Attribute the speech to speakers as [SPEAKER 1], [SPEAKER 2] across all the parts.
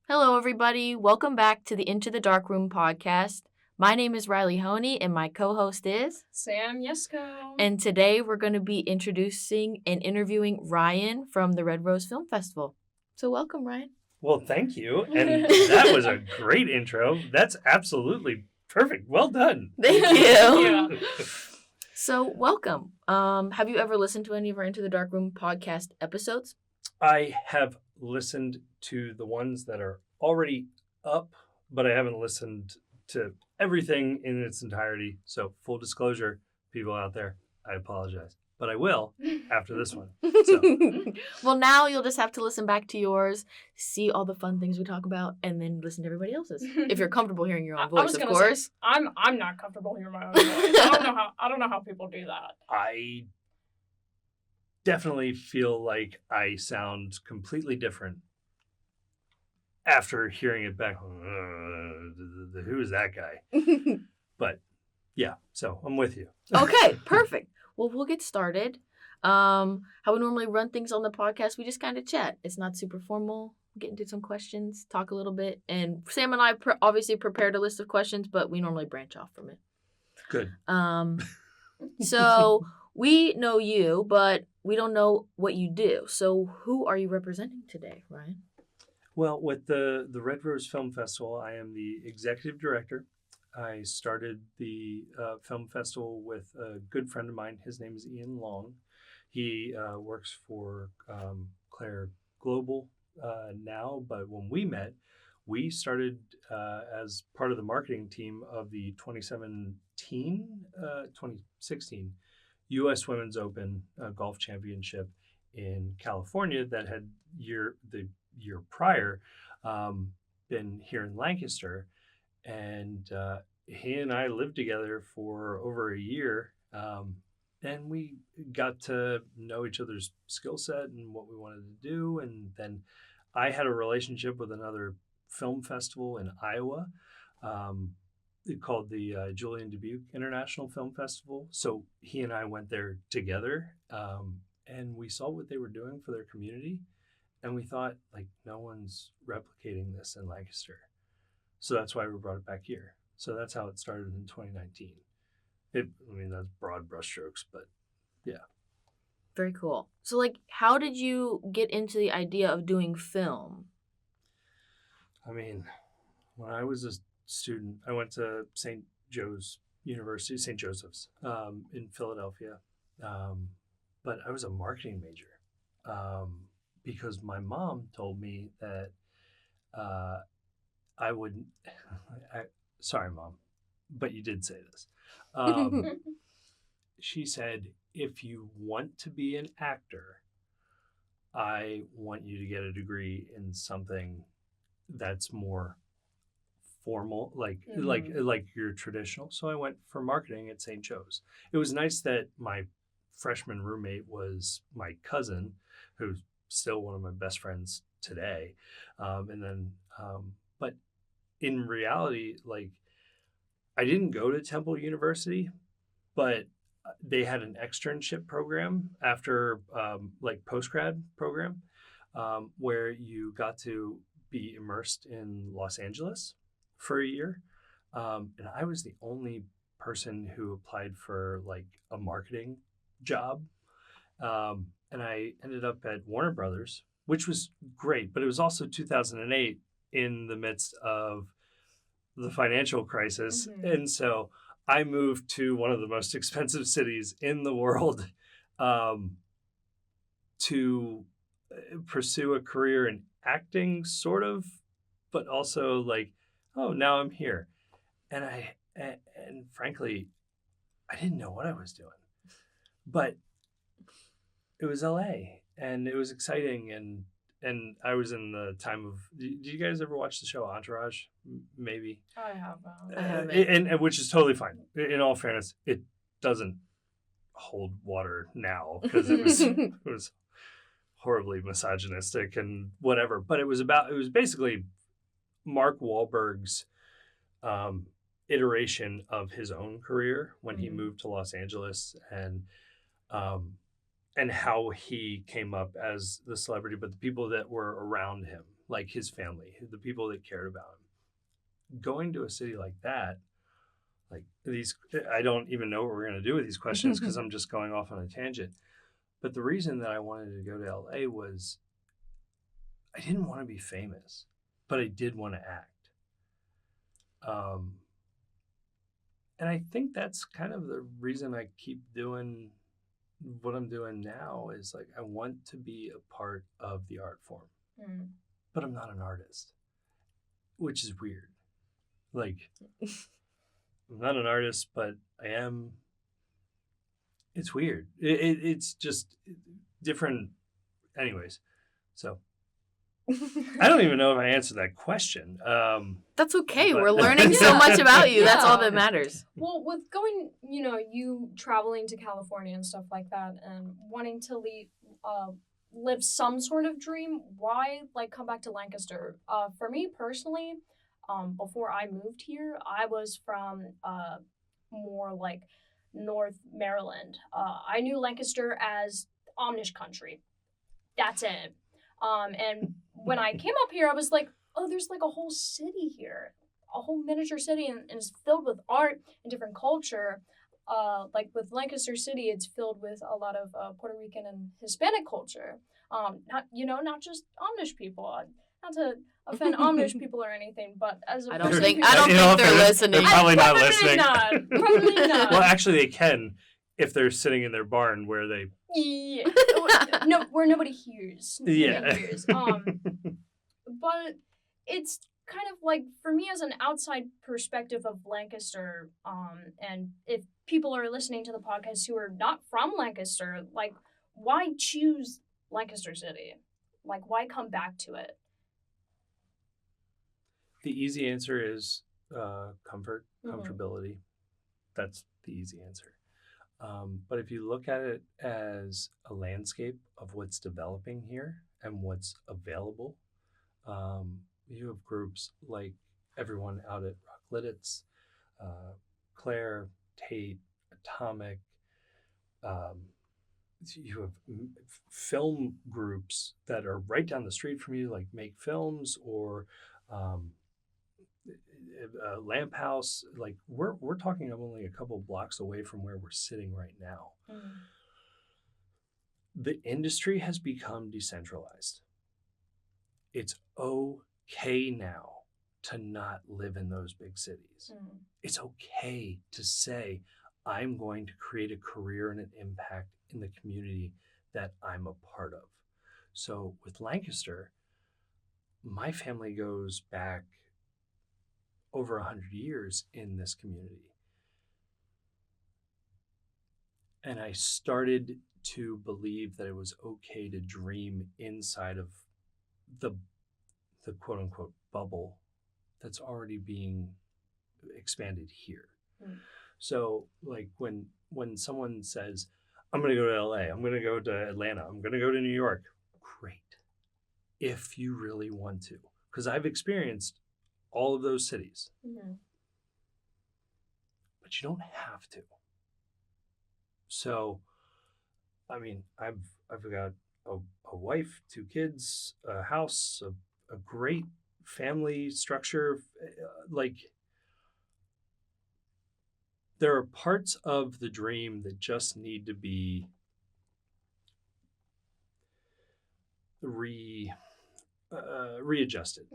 [SPEAKER 1] Hello, everybody. Welcome back to the Into the Darkroom podcast. My name is Rylee Hohney, and my co-host is
[SPEAKER 2] Sam Yesko.
[SPEAKER 1] And today we're going to be introducing and interviewing Ryan from the Red Rose Film Festival. So welcome, Ryan.
[SPEAKER 3] Well, thank you. And that was a great intro. That's absolutely perfect. Well done.
[SPEAKER 1] Thank you.
[SPEAKER 2] Yeah.
[SPEAKER 1] So welcome. Have you ever listened to any of our Into the Darkroom podcast episodes?
[SPEAKER 3] I have listened to the ones that are already up, but I haven't listened to everything in its entirety. So full disclosure, people out there, I apologize. But I will after this one. So.
[SPEAKER 1] Well, now you'll just have to listen back to yours, see all the fun things we talk about, and then listen to everybody else's. If you're comfortable hearing your own voice, of course.
[SPEAKER 2] Say, I'm not comfortable hearing my own voice. I don't know how people do that.
[SPEAKER 3] I definitely feel like I sound completely different after hearing it back. Who is that guy? But yeah, so I'm with you.
[SPEAKER 1] Okay, perfect. Well, we'll get started. How we normally run things on the podcast, we just kind of chat. It's not super formal. Get into some questions, talk a little bit. And Sam and I obviously prepared a list of questions, but we normally branch off from it.
[SPEAKER 3] Good.
[SPEAKER 1] So we know you, but we don't know what you do. So who are you representing today, Ryan?
[SPEAKER 3] Well, with the Red Rose Film Festival, I am the executive director. I started the film festival with a good friend of mine. His name is Ian Long. He works for Claire Global now, but when we met, we started as part of the marketing team of the 2016 U.S. Women's Open Golf Championship in California that had the year prior been here in Lancaster. And he and I lived together for over a year, and we got to know each other's skill set and what we wanted to do. And then I had a relationship with another film festival in Iowa called the Julian Dubuque International Film Festival. So he and I went there together, and we saw what they were doing for their community. And we thought, like, no one's replicating this in Lancaster. So that's why we brought it back here. So that's how it started in 2019. That's broad brushstrokes, but yeah.
[SPEAKER 1] Very cool. So, like, how did you get into the idea of doing film?
[SPEAKER 3] When I was a student, I went to St. Joe's University, St. Joseph's, in Philadelphia. But I was a marketing major because my mom told me that I wouldn't. Sorry, Mom, but you did say this. She said, if you want to be an actor, I want you to get a degree in something that's more formal, like your traditional. So I went for marketing at St. Joe's. It was nice that my freshman roommate was my cousin, who's still one of my best friends today. But in reality, like, I didn't go to Temple University, but they had an externship program after post-grad program where you got to be immersed in Los Angeles for a year. And I was the only person who applied for like a marketing job. And I ended up at Warner Brothers, which was great, but it was also 2008 in the midst of the financial crisis. Mm-hmm. And so I moved to one of the most expensive cities in the world to pursue a career in acting, sort of, but also like, oh, now I'm here. And frankly, I didn't know what I was doing, but it was LA and it was exciting. And I was in the time of, do you guys ever watch the show Entourage? Maybe.
[SPEAKER 2] I haven't.
[SPEAKER 1] I haven't.
[SPEAKER 3] And which is totally fine. In all fairness, it doesn't hold water now because it was horribly misogynistic and whatever. But it was basically Mark Wahlberg's iteration of his own career when he moved to Los Angeles and how he came up as the celebrity, but the people that were around him. like his family, the people that cared about him. Going to a city like that, like these, I don't even know what we're going to do with these questions because I'm just going off on a tangent. But the reason that I wanted to go to LA was I didn't want to be famous, but I did want to act. And I think that's kind of the reason I keep doing what I'm doing now is like I want to be a part of the art form, but I'm not an artist, which is weird. Like, I'm not an artist, but I am. It's weird. It's just different. Anyways, so I don't even know if I answered that question.
[SPEAKER 1] That's okay.
[SPEAKER 3] But-
[SPEAKER 1] We're learning so much about you. That's all that matters.
[SPEAKER 2] Well, with going, you traveling to California and stuff like that, and wanting to live some sort of dream, why come back to Lancaster? For me personally, before I moved here, I was from more like North Maryland. I knew Lancaster as Amish country. That's it. And when I came up here, I was like, oh, there's a whole city here, a whole miniature city, and it's filled with art and different culture. With Lancaster City, it's filled with a lot of Puerto Rican and Hispanic culture. Not just Amish people. Not to offend Amish people or anything, but as a
[SPEAKER 1] I don't
[SPEAKER 2] person
[SPEAKER 1] think
[SPEAKER 2] who-
[SPEAKER 1] they're listening.
[SPEAKER 3] They're probably not
[SPEAKER 2] Probably
[SPEAKER 3] listening.
[SPEAKER 2] not. Probably not.
[SPEAKER 3] Well, actually, they can if they're sitting in their barn where they.
[SPEAKER 2] Yeah. No, where nobody hears.
[SPEAKER 3] Yeah.
[SPEAKER 2] Nobody hears. But it's kind of like, for me as an outside perspective of Lancaster, and if people are listening to the podcast who are not from Lancaster, why choose Lancaster City? Why come back to it?
[SPEAKER 3] The easy answer is comfort,
[SPEAKER 2] Mhm.
[SPEAKER 3] comfortability. That's the easy answer. But if you look at it as a landscape of what's developing here and what's available, you have groups like everyone out at Rocklidditz, Claire, Tate, Atomic. You have film groups that are right down the street from you, like Make Films or Lamp House. Like we're talking of only a couple blocks away from where we're sitting right now. The industry has become decentralized. It's okay now to not live in those big cities. It's okay to say, I'm going to create a career and an impact in the community that I'm a part of. So with Lancaster, my family goes back over 100 years in this community. And I started to believe that it was okay to dream inside of the quote unquote bubble that's already being expanded here. So when someone says, I'm going to go to LA, I'm going to go to Atlanta, I'm going to go to New York, great. If you really want to, because I've experienced all of those cities, but you don't have to. So, I mean, I've got a wife, 2 kids, a house, a great family structure. There are parts of the dream that just need to be readjusted.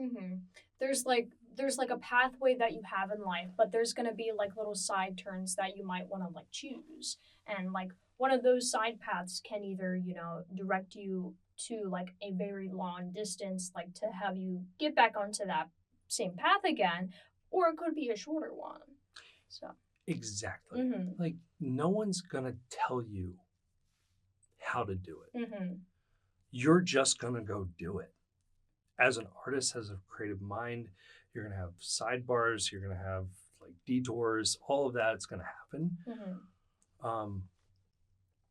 [SPEAKER 2] There's a pathway that you have in life, but there's gonna be little side turns that you might want to choose, and one of those side paths can either direct you to a very long distance, to have you get back onto that same path again, or it could be a shorter one. So
[SPEAKER 3] Exactly. No one's gonna tell you how to do it. You're just gonna go do it. As an artist, as a creative mind, you're gonna have sidebars, you're gonna have detours, all of that. It's gonna happen.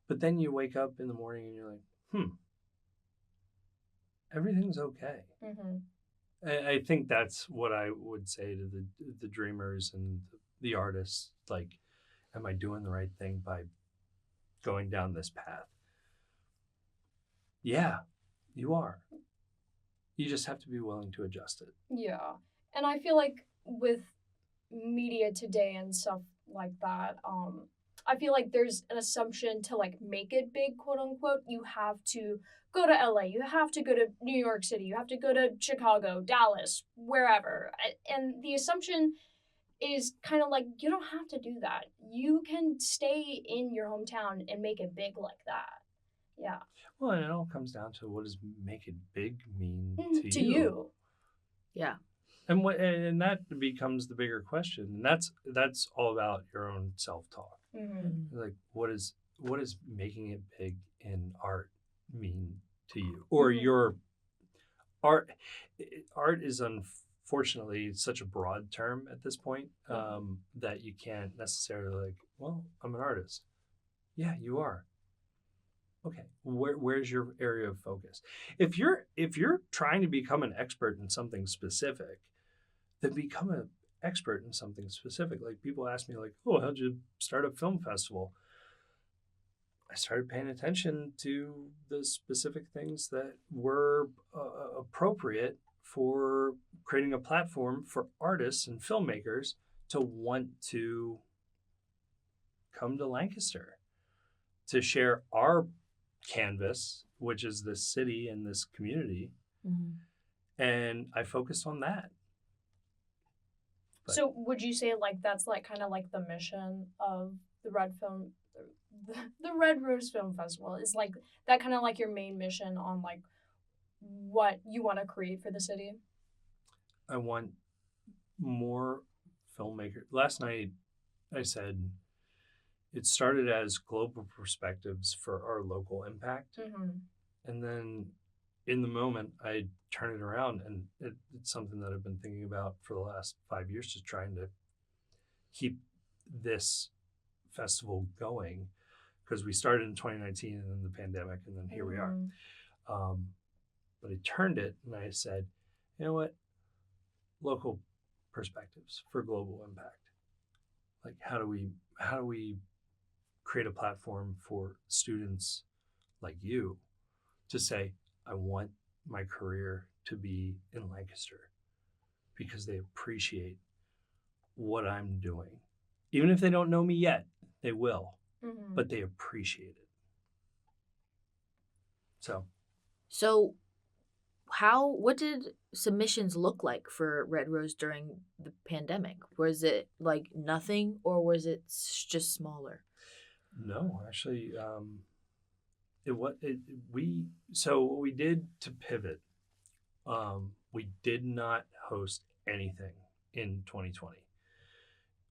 [SPEAKER 3] But then you wake up in the morning and you're like, everything's okay. I think that's what I would say to the dreamers and the artists. Am I doing the right thing by going down this path? Yeah, you are. You just have to be willing to adjust it.
[SPEAKER 2] Yeah. And I feel like with media today and stuff like that, I feel like there's an assumption to like make it big, quote unquote. You have to go to LA, you have to go to New York City, you have to go to Chicago, Dallas, wherever. And the assumption is kind of like you don't have to do that. You can stay in your hometown and make it big like that. Yeah.
[SPEAKER 3] Well, and it all comes down to what does make it big mean
[SPEAKER 2] To you.
[SPEAKER 1] Yeah.
[SPEAKER 3] And that becomes the bigger question. And that's all about your own self-talk.
[SPEAKER 2] Mm-hmm.
[SPEAKER 3] Like what is making it big in art mean to you? Or
[SPEAKER 2] Mhm.
[SPEAKER 3] your art is unfortunately such a broad term at this point that you can't necessarily like, well, I'm an artist. Yeah, you are. Okay, where's your area of focus? If you're trying to become an expert in something specific, then become an expert in something specific. Like people ask me, like, "Oh, how'd you start a film festival?" I started paying attention to the specific things that were appropriate for creating a platform for artists and filmmakers to want to come to Lancaster to share our canvas, which is this city and this community.
[SPEAKER 1] Mm-hmm.
[SPEAKER 3] And I focused on that. But
[SPEAKER 2] So would you say like that's like kind of like the mission of the the Red Rose Film Festival is like that kind of like your main mission on like what you want to create for the city?
[SPEAKER 3] I want more filmmakers. Last night, I said it started as global perspectives for our local impact.
[SPEAKER 2] Mm-hmm.
[SPEAKER 3] And then in the moment, I turn it around, and it's something that I've been thinking about for the last 5 years, just trying to keep this festival going, because we started in 2019 and then the pandemic, and then here we are. But I turned it and I said, you know what? Local perspectives for global impact. Like how do we create a platform for students like you to say, I want my career to be in Lancaster because they appreciate what I'm doing. Even if they don't know me yet, they will, but they appreciate it. So
[SPEAKER 1] what did submissions look like for Red Rose during the pandemic? Was it like nothing, or was it just smaller?
[SPEAKER 3] No, actually, what we did to pivot, we did not host anything in 2020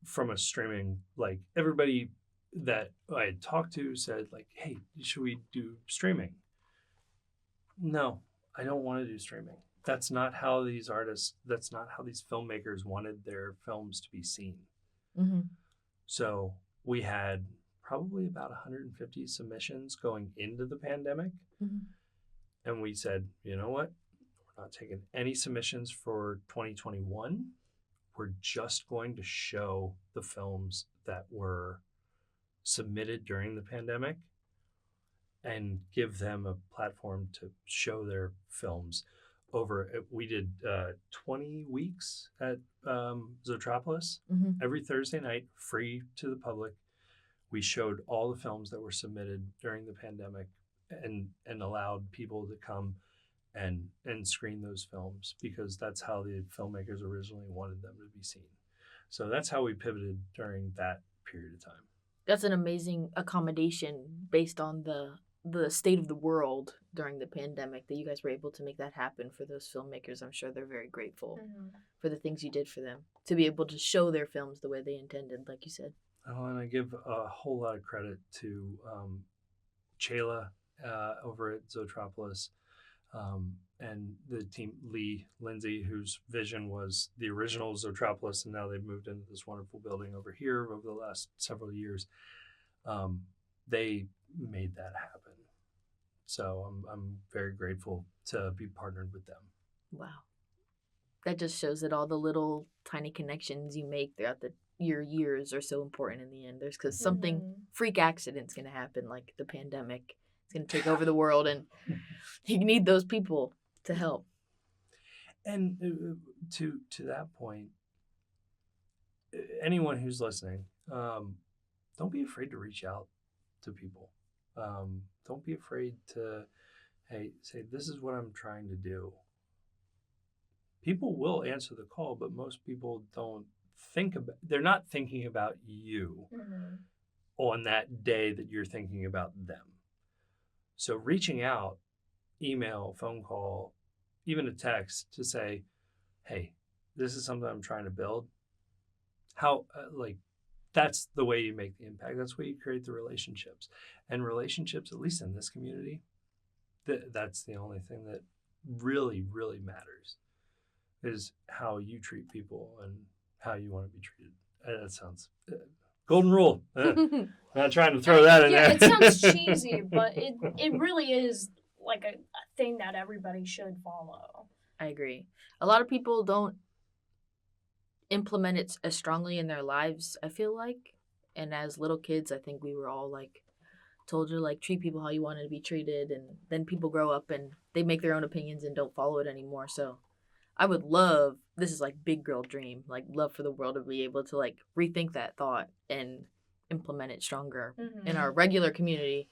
[SPEAKER 3] from a streaming. Like everybody that I had talked to said, like, hey, should we do streaming? No, I don't want to do streaming. That's not how these filmmakers wanted their films to be seen.
[SPEAKER 1] Mm-hmm.
[SPEAKER 3] So we had probably about 150 submissions going into the pandemic.
[SPEAKER 1] Mm-hmm.
[SPEAKER 3] And we said, you know what? We're not taking any submissions for 2021. We're just going to show the films that were submitted during the pandemic and give them a platform to show their films. We did 20 weeks at Zootropolis.
[SPEAKER 1] Mm-hmm.
[SPEAKER 3] Every Thursday night, free to the public. We showed all the films that were submitted during the pandemic and allowed people to come and screen those films, because that's how the filmmakers originally wanted them to be seen. So that's how we pivoted during that period of time.
[SPEAKER 1] That's an amazing accommodation based on the state of the world during the pandemic, that you guys were able to make that happen for those filmmakers. I'm sure they're very grateful for the things you did for them, to be able to show their films the way they intended, like you said.
[SPEAKER 3] Oh, and I give a whole lot of credit to Chayla over at Zootropolis, and the team, Lindsay, whose vision was the original Zootropolis, and now they've moved into this wonderful building over here over the last several years. They made that happen. So I'm very grateful to be partnered with them.
[SPEAKER 1] Wow. That just shows that all the little tiny connections you make throughout your years are so important in the end. There's because something freak accident's going to happen, like the pandemic. It's going to take over the world, and you need those people to help.
[SPEAKER 3] And to that point, anyone who's listening, don't be afraid to reach out to people. Don't be afraid to, hey, say, this is what I'm trying to do. People will answer the call, but most people don't they're not thinking about you on that day that you're thinking about them. So reaching out, email, phone call, even a text to say, hey, this is something I'm trying to build. How, that's the way you make the impact. That's the way you create the relationships. And relationships, at least in this community, that's the only thing that really, really matters, is how you treat people and how you want to be treated. That sounds golden rule. I'm not trying to throw that in there.
[SPEAKER 2] It sounds cheesy, but it really is like a thing that everybody should follow.
[SPEAKER 1] I agree. A lot of people don't implement it as strongly in their lives, I feel like. And as little kids, I think we were all like told to like treat people how you wanted to be treated, and then people grow up and they make their own opinions and don't follow it anymore. So I would love, this is like big girl dream, like love for the world to be able to like rethink that thought and implement it stronger in our regular community.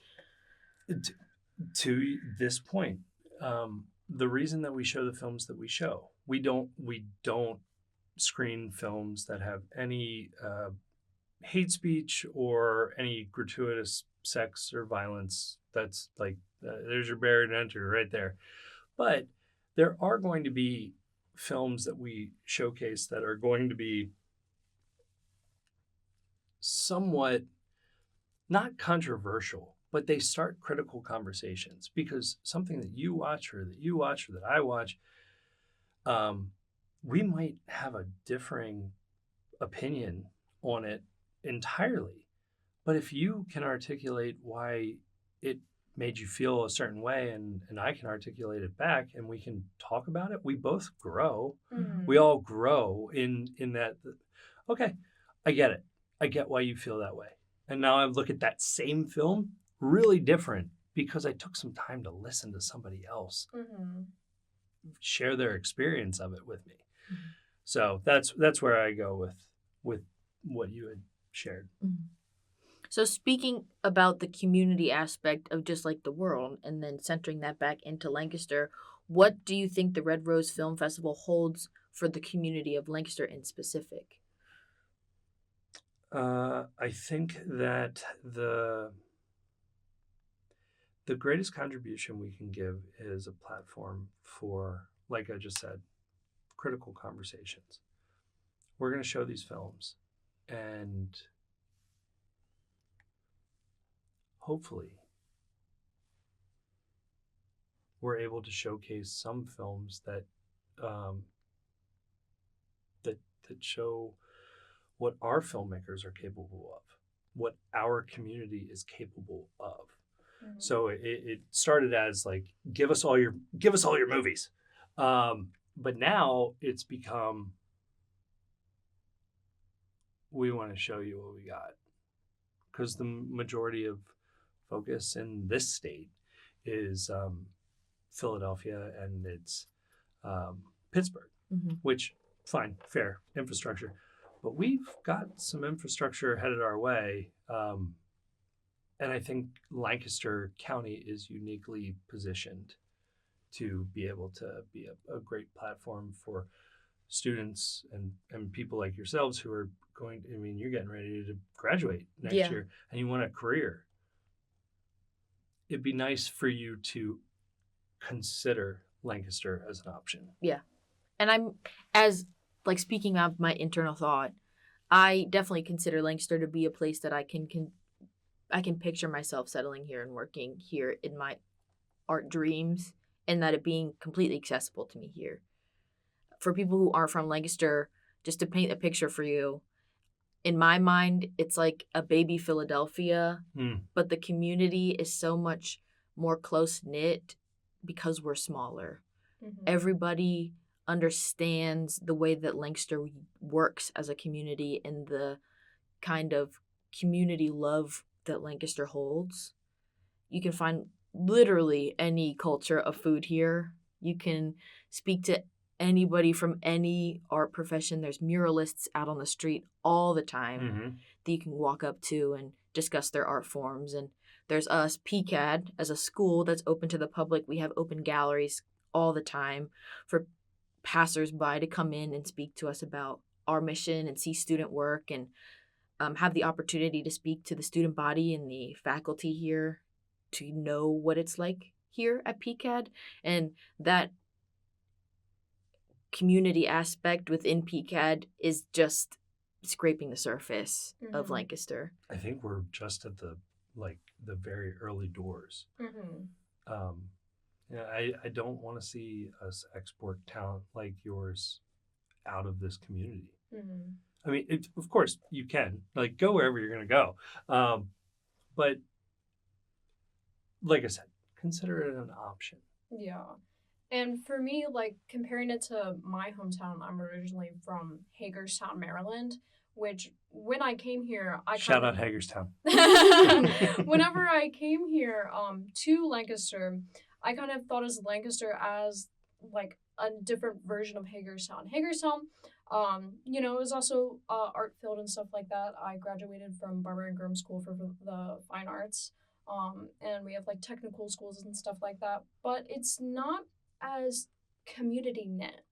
[SPEAKER 3] To this point, the reason that we show the films that we show, we don't screen films that have any hate speech or any gratuitous sex or violence. That's like, there's your barrier to entry right there. But there are going to be films that we showcase that are going to be somewhat not controversial, but they start critical conversations, because something that you watch or that I watch, we might have a differing opinion on it entirely. But if you can articulate why it made you feel a certain way, and I can articulate it back, and we can talk about it, we both grow. We all grow in that, okay, I get it. I get why you feel that way. And now I look at that same film really different because I took some time to listen to somebody else share their experience of it with me. So that's where I go with what you had shared.
[SPEAKER 1] So speaking about the community aspect of just like the world, and then centering that back into Lancaster, what do you think the Red Rose Film Festival holds for the community of Lancaster in specific?
[SPEAKER 3] I think that the greatest contribution we can give is a platform for, like I just said, critical conversations. We're going to show these films, and hopefully we're able to showcase some films that that show what our filmmakers are capable of, what our community is capable of. So it started as like, give us all your movies, but now it's become, we want to show you what we got, because the majority of focus in this state is Philadelphia and it's Pittsburgh, which fine, fair infrastructure, but we've got some infrastructure headed our way. And I think Lancaster County is uniquely positioned to be able to be a great platform for students and people like yourselves who are going, I mean, you're getting ready to graduate next year and you want a career. It'd be nice for you to consider Lancaster as an option.
[SPEAKER 1] Yeah. And I'm, as like speaking of my internal thought, I definitely consider Lancaster to be a place that I can picture myself settling here and working here in my art dreams, and that it being completely accessible to me here. For people who aren't from Lancaster, just to paint a picture for you, in my mind, it's like a baby Philadelphia, but the community is so much more close-knit because we're smaller. Everybody understands the way that Lancaster works as a community and the kind of community love that Lancaster holds. You can find literally any culture of food here. You can speak to anybody from any art profession. There's muralists out on the street all the time
[SPEAKER 3] Mm-hmm.
[SPEAKER 1] that you can walk up to and discuss their art forms. And there's us, PCAD, as a school that's open to the public. We have open galleries all the time for passersby to come in and speak to us about our mission and see student work, and have the opportunity to speak to the student body and the faculty here to know what it's like here at PCAD. And that community aspect within PCAD is just scraping the surface of
[SPEAKER 2] Mhm.
[SPEAKER 1] Lancaster.
[SPEAKER 3] I think we're just at the very early doors.
[SPEAKER 2] Mm-hmm.
[SPEAKER 3] Yeah, I don't want to see us export talent like yours out of this community.
[SPEAKER 2] Mm-hmm.
[SPEAKER 3] I mean, of course you can go wherever you're going to go, but like I said, consider it an option.
[SPEAKER 2] Yeah. And for me, like comparing it to my hometown, I'm originally from Hagerstown, Maryland, which when I came here,
[SPEAKER 3] Shout out Hagerstown.
[SPEAKER 2] Whenever I came here to Lancaster, I kind of thought as Lancaster as like a different version of Hagerstown. Hagerstown, is also art filled and stuff like that. I graduated from Barber and Grimm School for the Fine Arts. And we have like technical schools and stuff like that, but it's not as community knit.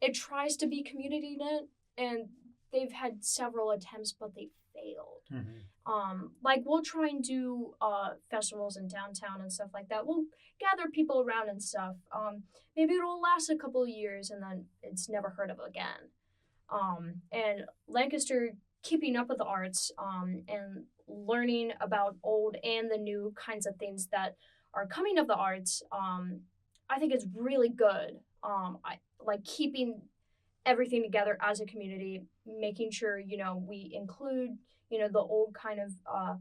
[SPEAKER 2] It tries to be community knit, and they've had several attempts, but they failed.
[SPEAKER 3] Mm-hmm.
[SPEAKER 2] Like we'll try and do festivals in downtown and stuff like that. We'll gather people around and stuff. Maybe it'll last a couple of years and then it's never heard of again. And Lancaster keeping up with the arts and learning about old and the new kinds of things that are coming of the arts, I think it's really good. I like keeping everything together as a community, making sure we include the old kind of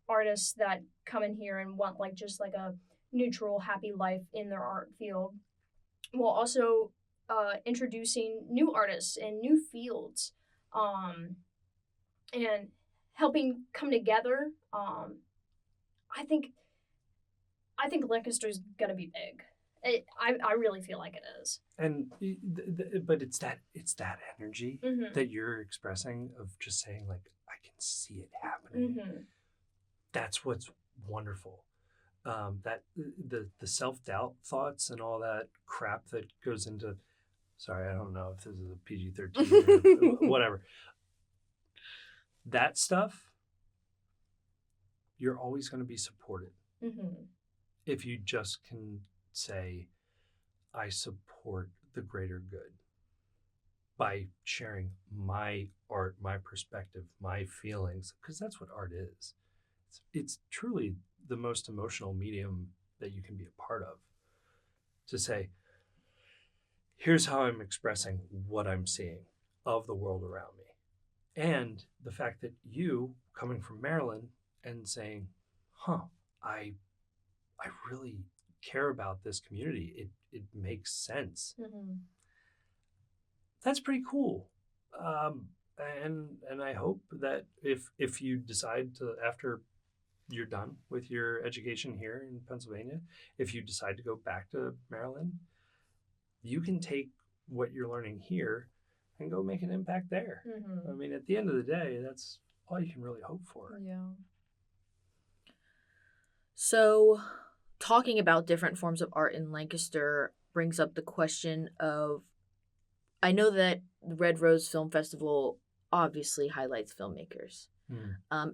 [SPEAKER 2] artists that come in here and want just like a neutral, happy life in their art field, while also introducing new artists and new fields, and helping come together. I think Lancaster's gonna be big. I really feel like it is.
[SPEAKER 3] And but it's that energy
[SPEAKER 2] Mm-hmm.
[SPEAKER 3] that you're expressing of just saying I can see it happening.
[SPEAKER 2] Mm-hmm.
[SPEAKER 3] That's what's wonderful. That the self-doubt thoughts and all that crap that goes into. Sorry, I don't know if this is a PG-13 or whatever. That stuff, you're always going to be supported.
[SPEAKER 2] Mm-hmm.
[SPEAKER 3] If you just can say, I support the greater good by sharing my art, my perspective, my feelings, because that's what art is. It's truly the most emotional medium that you can be a part of. To say, here's how I'm expressing what I'm seeing of the world around me. And the fact that you, coming from Maryland and saying, I really care about this community. It makes sense.
[SPEAKER 2] Mm-hmm.
[SPEAKER 3] That's pretty cool. And I hope that if you decide to, after you're done with your education here in Pennsylvania, if you decide to go back to Maryland, you can take what you're learning here and go make an impact there.
[SPEAKER 2] Mm-hmm.
[SPEAKER 3] I mean, at the end of the day, that's all you can really hope for.
[SPEAKER 2] Yeah.
[SPEAKER 1] So, talking about different forms of art in Lancaster brings up the question of, I know that the Red Rose Film Festival obviously highlights filmmakers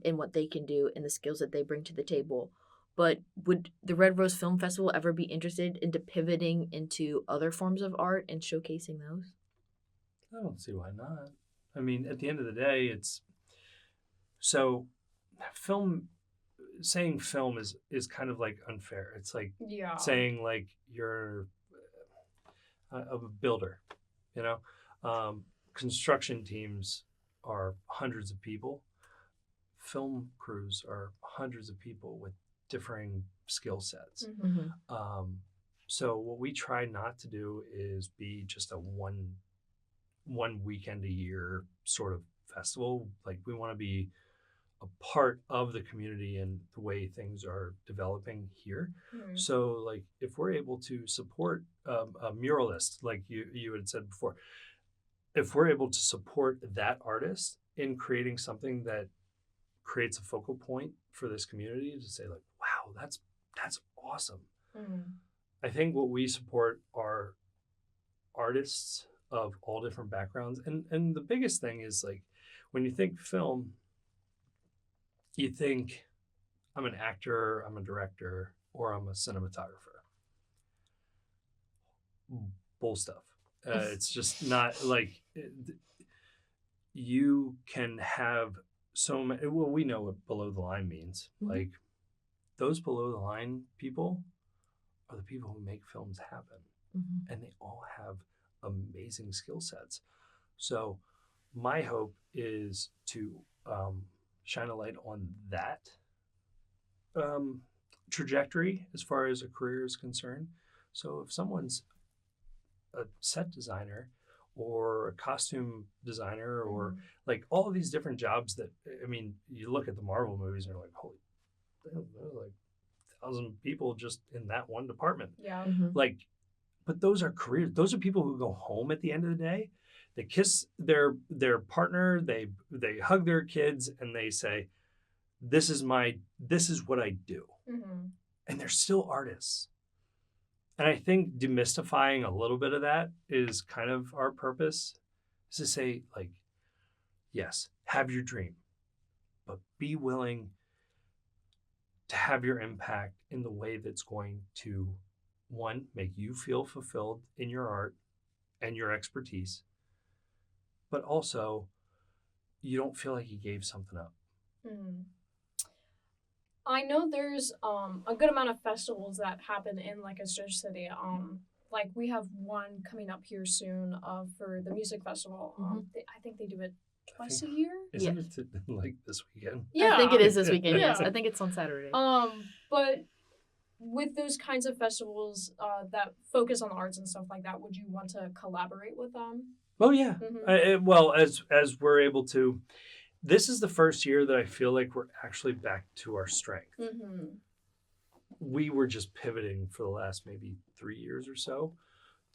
[SPEAKER 1] and what they can do and the skills that they bring to the table. But would the Red Rose Film Festival ever be interested into pivoting into other forms of art and showcasing those?
[SPEAKER 3] I don't see why not. I mean, at the end of the day, it's so film. Saying film is kind of unfair. It's like saying you're a builder. Construction teams are hundreds of people. Film crews are hundreds of people with differing skill sets.
[SPEAKER 2] Mm-hmm.
[SPEAKER 3] So what we try not to do is be just a one weekend a year sort of festival. We want to be a part of the community and the way things are developing here.
[SPEAKER 2] Mhm.
[SPEAKER 3] So, like, if we're able to support a muralist, like you had said before, if we're able to support that artist in creating something that creates a focal point for this community to say, like, wow, that's awesome.
[SPEAKER 2] Mhm.
[SPEAKER 3] I think what we support are artists of all different backgrounds, and the biggest thing is, like, when you think film, you think I'm an actor, I'm a director, or I'm a cinematographer. Bull stuff. It's just not like you can have so many. Well, we know what below the line means.
[SPEAKER 1] Mhm.
[SPEAKER 3] Like, those below the line people are the people who make films happen,
[SPEAKER 1] Mhm.
[SPEAKER 3] and they all have amazing skill sets. So my hope is to shine a light on that trajectory as far as a career is concerned. So if someone's a set designer or a costume designer or
[SPEAKER 2] Mhm.
[SPEAKER 3] like all of these different jobs that, I mean, you look at the Marvel movies and you're like, holy, there are like 1,000 people just in that one department.
[SPEAKER 2] Yeah.
[SPEAKER 1] Mhm.
[SPEAKER 3] Like, but those are careers. Those are people who go home at the end of the day. They kiss their partner. They hug their kids, and they say, this is what I do.
[SPEAKER 2] Mhm.
[SPEAKER 3] And they're still artists. And I think demystifying a little bit of that is kind of our purpose, is to say, like, yes, have your dream, but be willing to have your impact in the way that's going to, one, make you feel fulfilled in your art and your expertise, but also you don't feel like you gave something up.
[SPEAKER 2] Mhm. I know there's a good amount of festivals that happen in Lancaster City. Like we have one coming up here soon for the music festival. I think they do it twice a year.
[SPEAKER 3] Isn't
[SPEAKER 1] Yes.
[SPEAKER 3] it like this weekend?
[SPEAKER 2] Yeah,
[SPEAKER 1] I think it is this weekend.
[SPEAKER 2] Yeah.
[SPEAKER 1] Yes, I think it's on Saturday.
[SPEAKER 2] But with those kinds of festivals that focus on the arts and stuff like that, would you want to collaborate with them?
[SPEAKER 3] Oh yeah.
[SPEAKER 2] Mhm.
[SPEAKER 3] Well, as we're able to, this is the first year that I feel like we're actually back to our strength.
[SPEAKER 2] Mhm.
[SPEAKER 3] We were just pivoting for the last maybe 3 years or so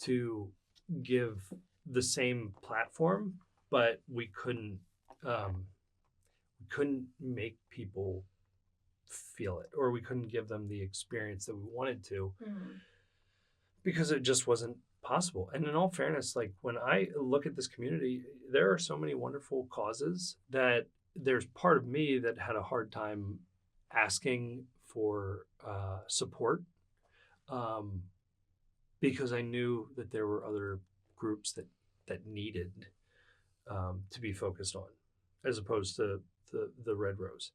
[SPEAKER 3] to give the same platform, but we couldn't make people feel it, or we couldn't give them the experience that we wanted to,
[SPEAKER 2] Mhm.
[SPEAKER 3] because it just wasn't possible. And in all fairness, like, when I look at this community, there are so many wonderful causes that there's part of me that had a hard time asking for support, because I knew that there were other groups that needed to be focused on, as opposed to the Red Rose.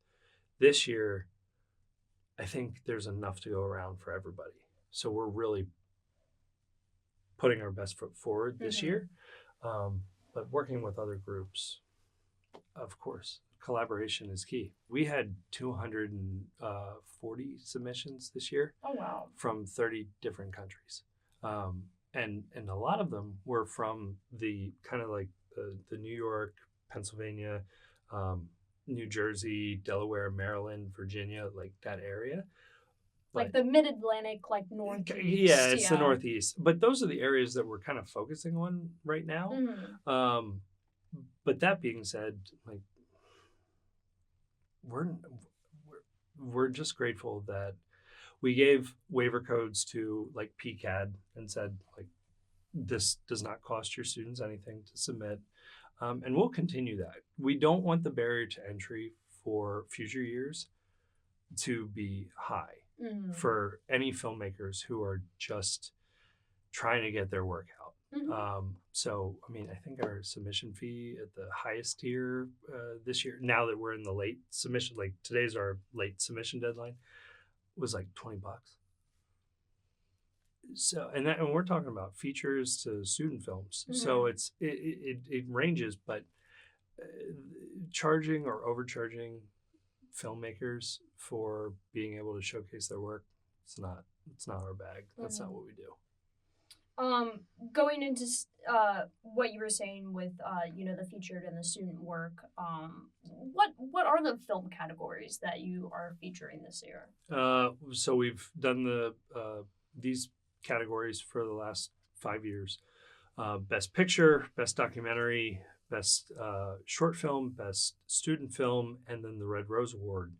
[SPEAKER 3] This year, I think there's enough to go around for everybody. So we're really putting our best foot forward this
[SPEAKER 2] Mhm.
[SPEAKER 3] year. But working with other groups, of course, collaboration is key. We had 240 submissions this year
[SPEAKER 2] Oh wow.
[SPEAKER 3] from 30 different countries. And a lot of them were from the kind of like the New York, Pennsylvania, New Jersey, Delaware, Maryland, Virginia, like that area.
[SPEAKER 2] Like the mid-Atlantic, like northeast.
[SPEAKER 3] Yeah, it's the Northeast. But those are the areas that we're kind of focusing on right now.
[SPEAKER 2] Mhm.
[SPEAKER 3] But that being said, like, we're just grateful that we gave waiver codes to like PCAD and said, like, this does not cost your students anything to submit. And we'll continue that. We don't want the barrier to entry for future years to be high
[SPEAKER 2] Mhm.
[SPEAKER 3] for any filmmakers who are just trying to get their work out.
[SPEAKER 2] Mhm.
[SPEAKER 3] So, I mean, I think our submission fee at the highest tier this year, now that we're in the late submission, like today's our late submission deadline, was like $20. So, and we're talking about features to student films. So
[SPEAKER 2] Mhm.
[SPEAKER 3] it ranges, but uh, charging or overcharging filmmakers for being able to showcase their work, it's not our bag. That's not
[SPEAKER 2] Mhm.
[SPEAKER 3] what we do.
[SPEAKER 2] Going into what you were saying with the featured and the student work, what are the film categories that you are featuring this year?
[SPEAKER 3] So we've done these categories for the last 5 years. Best Picture, Best Documentary, Best Short Film, Best Student Film, and then the Red Rose Award,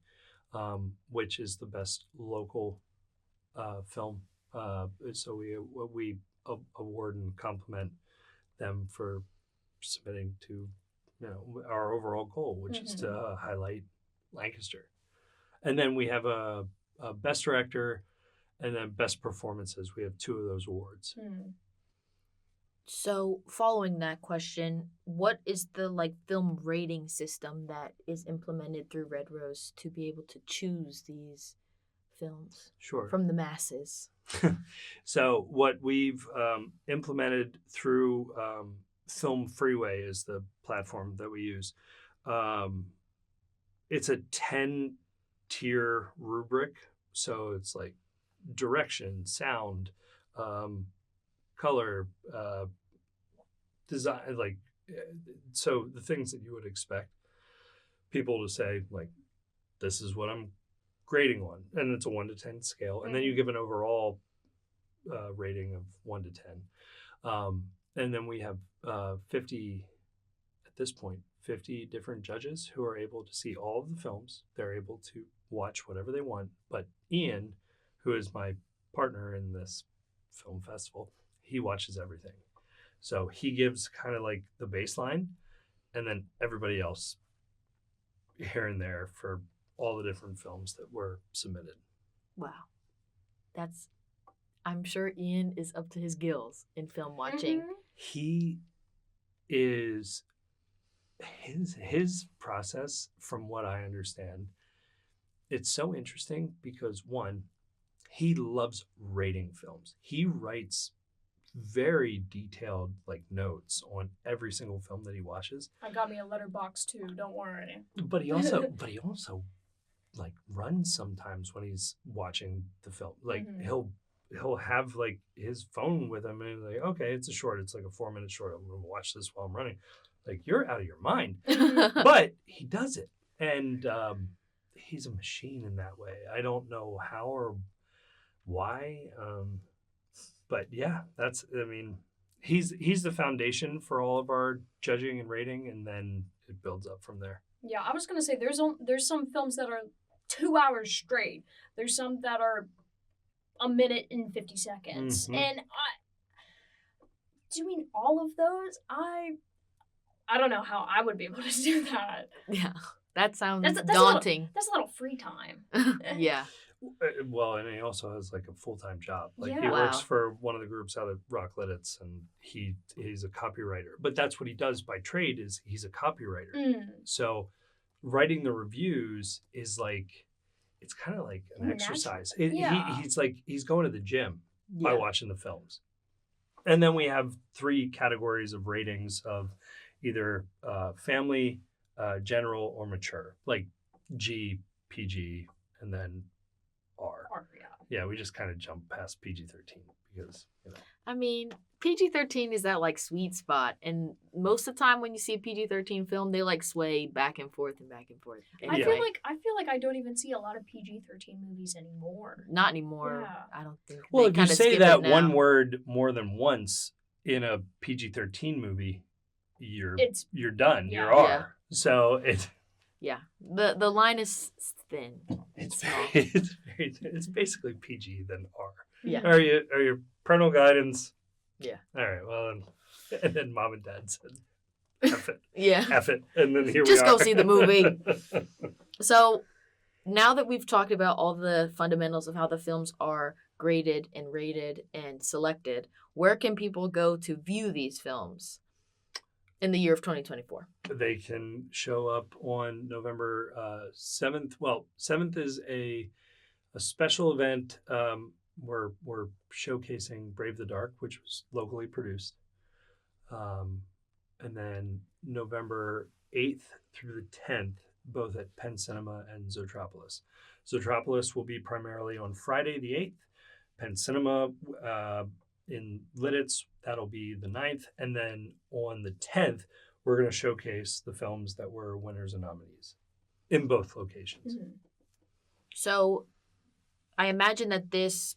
[SPEAKER 3] which is the best local film. So we award and compliment them for submitting to our overall goal, which is to highlight Lancaster. And then we have a Best Director and then Best Performances. We have 2 of those awards.
[SPEAKER 1] So, following that question, what is the film rating system that is implemented through Red Rose to be able to choose these films
[SPEAKER 3] Sure.
[SPEAKER 1] from the masses?
[SPEAKER 3] So what we've implemented through Film Freeway is the platform that we use. It's a 10-tier rubric. So it's like direction, sound, color, design, so the things that you would expect people to say, like, this is what I'm grading on, and it's a 1 to 10 scale, and then you give an overall rating of 1 to 10, and then we have 50 at this point 50 different judges who are able to see all of the films. They're able to watch whatever they want, but Ian, who is my partner in this film festival, he watches everything. So he gives kind of like the baseline, and then everybody else here and there for all the different films that were submitted.
[SPEAKER 1] Wow. I'm sure Ian is up to his gills in film watching.
[SPEAKER 3] He is, his process, from what I understand, it's so interesting because, one, he loves rating films. He writes very detailed notes on every single film that he watches.
[SPEAKER 2] I got me a letterbox too, don't worry.
[SPEAKER 3] But he also runs sometimes when he's watching the film. He'll have his phone with him, and he's like, okay, it's a 4-minute short. I'm gonna watch this while I'm running. You're out of your mind. But he does it, and he's a machine in that way. I don't know how or why, but yeah, he's the foundation for all of our judging and rating, and then it builds up from there.
[SPEAKER 2] Yeah, I was gonna say there's some films that are 2 hours straight. There's some that are a minute and 50 seconds, and doing all of those, I don't know how I would be able to do that.
[SPEAKER 1] Yeah, that sounds daunting.
[SPEAKER 2] That's a little free time.
[SPEAKER 1] Yeah.
[SPEAKER 3] Well, and he also has a full-time job. He
[SPEAKER 1] Wow.
[SPEAKER 3] works for one of the groups out of Rock Lidditz, and he's a copywriter. But that's what he does by trade, is he's a copywriter. So writing the reviews is it's kind of like an exercise. He's going to the gym by watching the films. And then we have 3 categories of ratings of either family, general, or mature, G, PG, and then R. Yeah, we just kind of jump past PG-13 because,
[SPEAKER 1] I mean, PG-13 is that sweet spot, and most of the time when you see a PG-13 film, they sway back and forth and back and forth.
[SPEAKER 2] Anyway. I feel like I don't even see a lot of PG-13 movies anymore.
[SPEAKER 1] Not anymore.
[SPEAKER 2] Yeah.
[SPEAKER 1] I don't think.
[SPEAKER 3] Well, if you say that one word more than once in a PG-13 movie, you're done.
[SPEAKER 2] Yeah.
[SPEAKER 3] You're R. Yeah. So it.
[SPEAKER 1] Yeah, the line is thin.
[SPEAKER 3] It's basically PG then R.
[SPEAKER 1] Yeah.
[SPEAKER 3] Are your parental guidance?
[SPEAKER 1] Yeah.
[SPEAKER 3] All right. Well, and then mom and dad said, "F it."
[SPEAKER 1] Yeah.
[SPEAKER 3] F it, and then here
[SPEAKER 1] Just
[SPEAKER 3] we are.
[SPEAKER 1] go see the movie. So now that we've talked about all the fundamentals of how the films are graded and rated and selected, where can people go to view these films in the year of 2024?
[SPEAKER 3] They can show up on November 7th. Well, 7th is a special event. We're showcasing Brave the Dark, which was locally produced. And then November 8th through the 10th, both at Penn Cinema and Zotropolis. Zotropolis will be primarily on Friday the 8th. Penn Cinema in Lidditz, that'll be the 9th. And then on the 10th, we're going to showcase the films that were winners and nominees in both locations.
[SPEAKER 2] Mhm.
[SPEAKER 1] So I imagine that this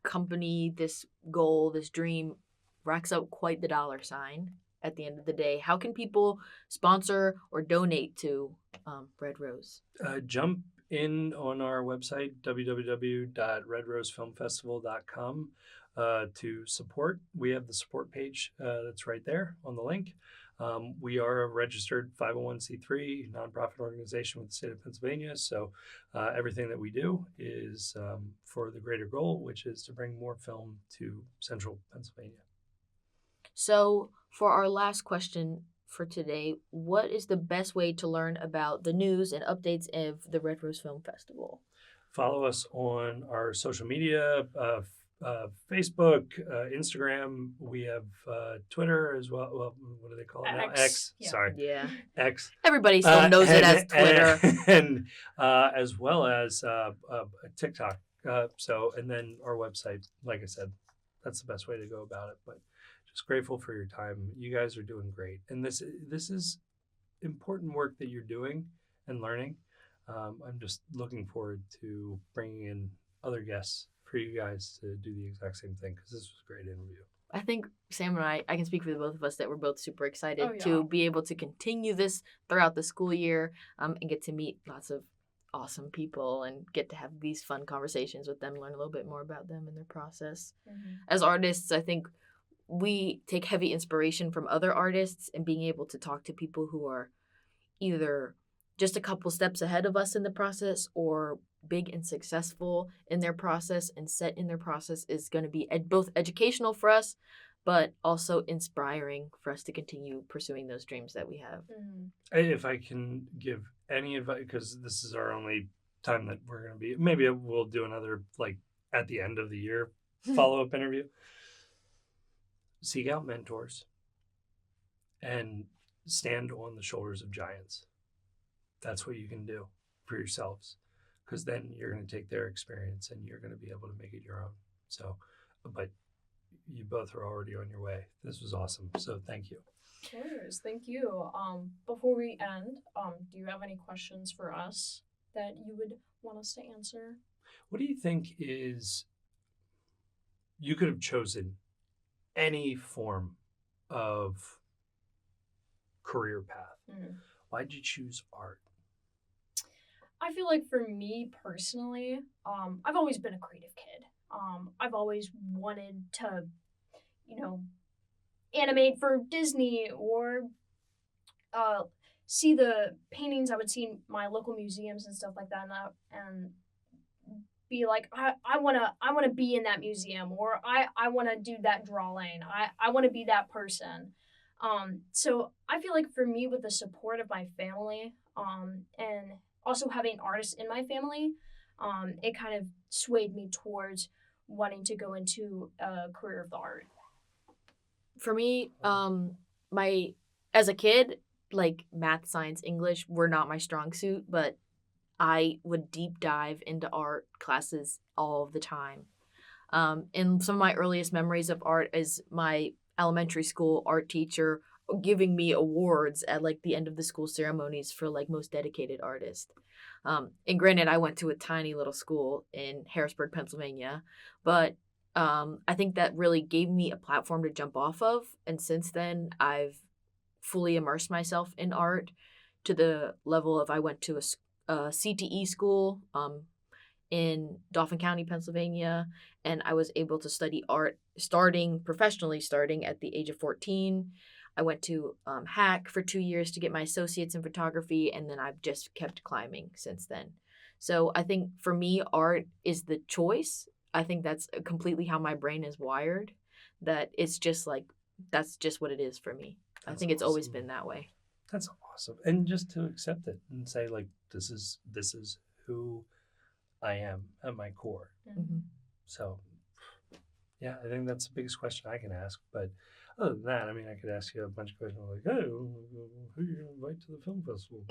[SPEAKER 1] company, this goal, this dream racks up quite the dollar sign at the end of the day. How can people sponsor or donate to Red Rose?
[SPEAKER 3] Jump in on our website, www.redrosefilmfestival.com, to support. We have the support page that's right there on the link. We are a registered 501c3 nonprofit organization with the state of Pennsylvania. So everything that we do is for the greater goal, which is to bring more film to central Pennsylvania.
[SPEAKER 1] So for our last question for today, what is the best way to learn about the news and updates of the Red Rose Film Festival?
[SPEAKER 3] Follow us on our social media, Facebook, Instagram. We have Twitter as well. Well, what do they call it now? X.
[SPEAKER 2] Yeah.
[SPEAKER 3] Sorry,
[SPEAKER 1] Yeah.
[SPEAKER 3] X.
[SPEAKER 1] Everybody still knows it as Twitter.
[SPEAKER 3] And as well as TikTok. And then our website. Like I said, that's the best way to go about it. But just grateful for your time. You guys are doing great, and this is important work that you're doing and learning. I'm just looking forward to bringing in other guests for you guys to do the exact same thing, because this was a great interview.
[SPEAKER 1] I think Sam and I can speak for the both of us that we're both super excited
[SPEAKER 2] Oh, yeah.
[SPEAKER 1] to be able to continue this throughout the school year and get to meet lots of awesome people and get to have these fun conversations with them, learn a little bit more about them and their process.
[SPEAKER 2] Mhm.
[SPEAKER 1] As artists, I think we take heavy inspiration from other artists, and being able to talk to people who are either just a couple steps ahead of us in the process or big and successful in their process and set in their process is going to be both educational for us, but also inspiring for us to continue pursuing those dreams that we have.
[SPEAKER 2] Mhm.
[SPEAKER 3] If I can give any advice, because this is our only time that we're going to be, maybe we'll do another, like, at the end of the year follow-up interview. Seek out mentors and stand on the shoulders of giants. That's what you can do for yourselves, because then you're going to take their experience and you're going to be able to make it your own. So, but you both are already on your way. This was awesome. So thank you.
[SPEAKER 2] Of course, thank you. Before we end, do you have any questions for us that you would want us to answer?
[SPEAKER 3] What do you think is, you could have chosen any form of career path.
[SPEAKER 2] Mhm.
[SPEAKER 3] Why'd you choose art?
[SPEAKER 2] I feel like for me personally, I've always been a creative kid. I've always wanted to, animate for Disney or see the paintings I would see in my local museums and stuff like that, and be like, I wanna be in that museum, or I wanna do that drawing. I wanna be that person. So I feel like for me, with the support of my family, and also having artists in my family, it kind of swayed me towards wanting to go into a career of the art.
[SPEAKER 1] For me, as a kid, like math, science, English were not my strong suit, but I would deep dive into art classes all the time. And some of my earliest memories of art is my elementary school art teacher giving me awards at like the end of the school ceremonies for like most dedicated artist. And granted, I went to a tiny little school in Harrisburg, Pennsylvania, but I think that really gave me a platform to jump off of. And since then, I've fully immersed myself in art to the level of I went to a CTE school in Dauphin County, Pennsylvania, and I was able to study art professionally starting at the age of 14. I went to HAC for 2 years to get my associates in photography, and then I've just kept climbing since then. So I think for me, art is the choice. I think that's completely how my brain is wired, that it's just like, that's just what it is for me. I think it's always been that way.
[SPEAKER 3] That's awesome. And just to accept it and say, like, this is who I am at my core.
[SPEAKER 1] Mm-hmm.
[SPEAKER 3] So, yeah, I think that's the biggest question I can ask. But other than that, I mean, I could ask you a bunch of questions like, hey, who are you going to invite to the film festival?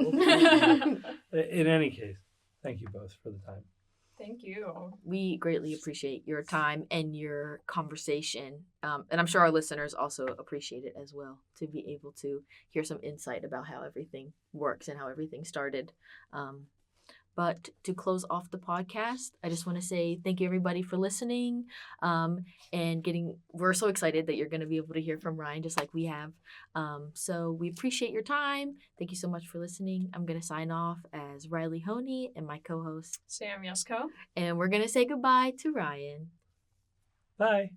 [SPEAKER 3] In any case, thank you both for the time.
[SPEAKER 2] Thank you.
[SPEAKER 1] We greatly appreciate your time and your conversation. And I'm sure our listeners also appreciate it as well, to be able to hear some insight about how everything works and how everything started. But to close off the podcast, I just want to say thank you, everybody, for listening. We're so excited that you're going to be able to hear from Ryan just like we have. So we appreciate your time. Thank you so much for listening. I'm going to sign off as Rylee Hohney and my co-host,
[SPEAKER 2] Sam Yesko.
[SPEAKER 1] and we're going to say goodbye to Ryan.
[SPEAKER 3] Bye.